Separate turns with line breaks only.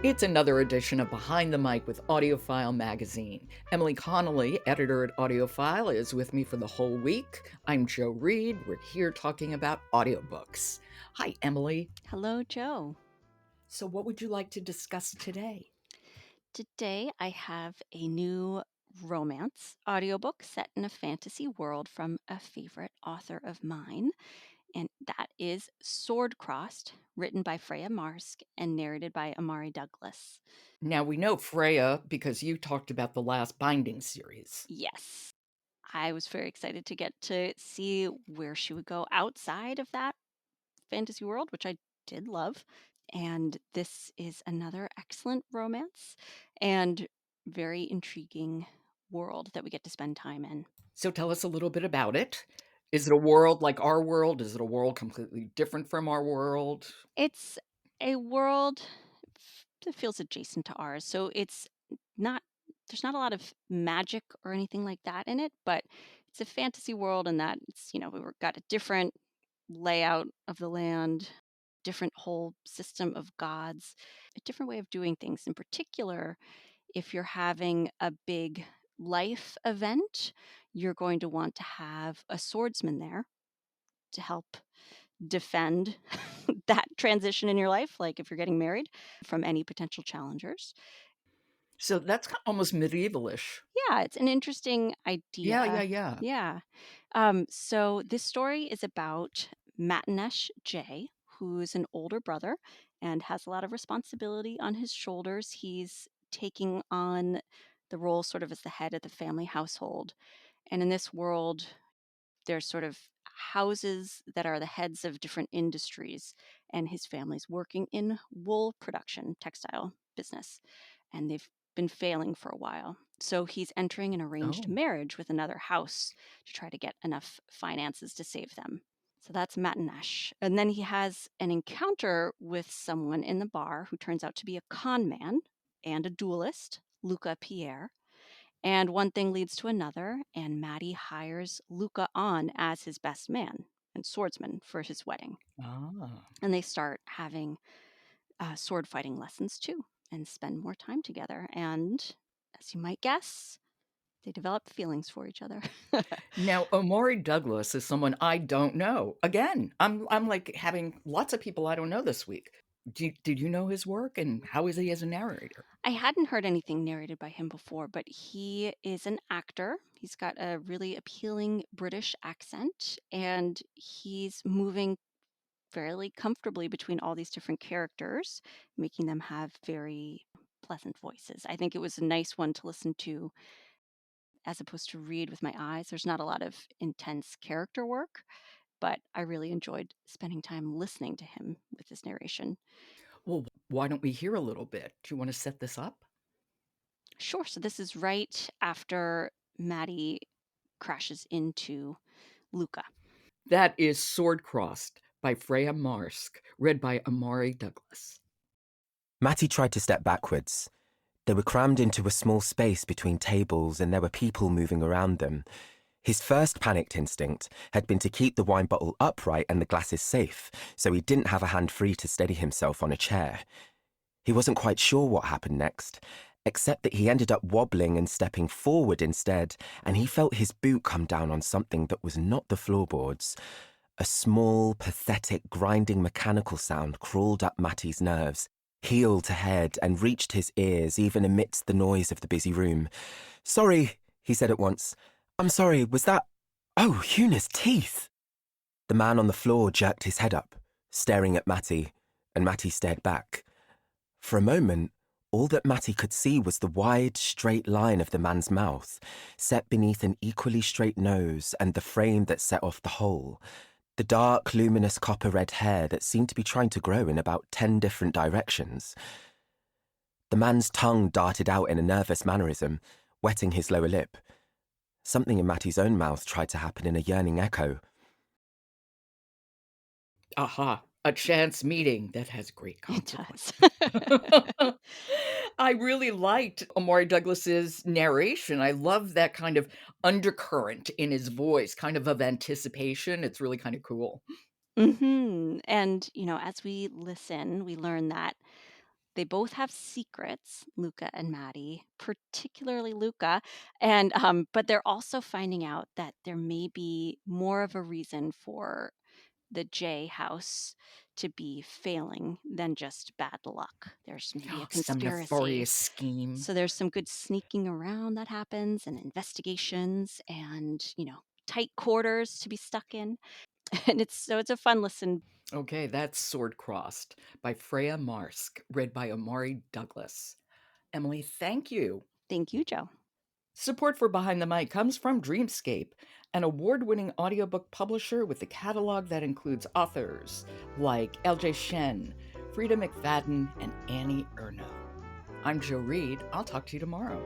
It's another edition of Behind the Mic with AudioFile magazine. Emily Connelly, editor at AudioFile, is with me for the whole week. I'm Joe Reed. We're here talking about audiobooks. Hi, Emily.
Hello, Joe.
So, what would you like to discuss today?
Today I have a new romance audiobook set in a fantasy world from a favorite author of mine, and that is SWORDCROSSED, written by Freya Marske and narrated by Omari Douglas.
Now, we know Freya because you talked about the last Binding series.
Yes, I was very excited to get to see where she would go outside of that fantasy world, which I did love. And this is another excellent romance and very intriguing world that we get to spend time in.
So, tell us a little bit about it. Is it a world like our world? Is it a world completely different from our world?
It's a world that feels adjacent to ours. So it's not, there's not a lot of magic or anything like that in it, but it's a fantasy world in that it's, we've got a different layout of the land, different whole system of gods, a different way of doing things. In particular, if you're having a big life event, you're going to want to have a swordsman there to help defend that transition in your life, like if you're getting married, from any potential challengers.
So, that's almost medievalish.
Yeah, it's an interesting
Yeah,
idea.
yeah, yeah.
Yeah. So this story is about Mattinesh Jay, who's an older brother and has a lot of responsibility on his shoulders. He's taking on the role sort of as the head of the family household. And in this world, there's sort of houses that are the heads of different industries, and his family's working in wool production, textile business, and they've been failing for a while. So he's entering an arranged
Oh.
marriage with another house to try to get enough finances to save them. So that's Matinash. And then he has an encounter with someone in the bar who turns out to be a conman and a duelist, Luca Pierre. And one thing leads to another, and Matti hires Luca on as his best man and swordsman for his wedding.
Ah.
And they start having sword fighting lessons too and spend more time together. And as you might guess, they develop feelings for each other.
Now, Omari Douglas is someone I don't know. Again, I'm like having lots of people I don't know this week. Did you know his work, and how is he as a narrator?
I hadn't heard anything narrated by him before, but he is an actor. He's got a really appealing British accent, and he's moving fairly comfortably between all these different characters, making them have very pleasant voices. I think it was a nice one to listen to as opposed to read with my eyes. There's not a lot of intense character work, but I really enjoyed spending time listening to him with his narration.
Well, why don't we hear a little bit? Do you want to set this up?
Sure. So this is right after Maddie crashes into Luca.
That is Sword Crossed by Freya Marske, read by Omari Douglas.
Matti tried to step backwards. They were crammed into a small space between tables and there were people moving around them. His first panicked instinct had been to keep the wine bottle upright and the glasses safe, so he didn't have a hand free to steady himself on a chair. He wasn't quite sure what happened next, except that he ended up wobbling and stepping forward instead, and he felt his boot come down on something that was not the floorboards. A small, pathetic, grinding mechanical sound crawled up Matti's nerves, heel to head, and reached his ears even amidst the noise of the busy room. "Sorry," he said at once. "I'm sorry, was that... Oh, Huna's teeth!" The man on the floor jerked his head up, staring at Matti, and Matti stared back. For a moment, all that Matti could see was the wide, straight line of the man's mouth, set beneath an equally straight nose and the frame that set off the hole. The dark, luminous copper-red hair that seemed to be trying to grow in about 10 different directions. The man's tongue darted out in a nervous mannerism, wetting his lower lip. Something in Matti's own mouth tried to happen in a yearning echo.
Aha, a chance meeting that has great
It does.
consequences. I really liked Omari Douglas's narration. I love that kind of undercurrent in his voice, kind of anticipation. It's really kind of cool.
And, as we listen, we learn that They both have secrets, Luca and Matti, particularly Luca, and but they're also finding out that there may be more of a reason for the Jay house to be failing than just bad luck. There's maybe a
Some
conspiracy.
nefarious scheme.
So there's some good sneaking around that happens, and investigations, and tight quarters to be stuck in. And it's a fun listen.
Okay, that's Sword Crossed by Freya Marske, read by Omari Douglas. Emily, thank you.
Thank you, Joe.
Support for Behind the Mic comes from Dreamscape, an award-winning audiobook publisher with a catalog that includes authors like L.J. Shen, Frida McFadden, and Annie Ernaux. I'm Joe Reed. I'll talk to you tomorrow.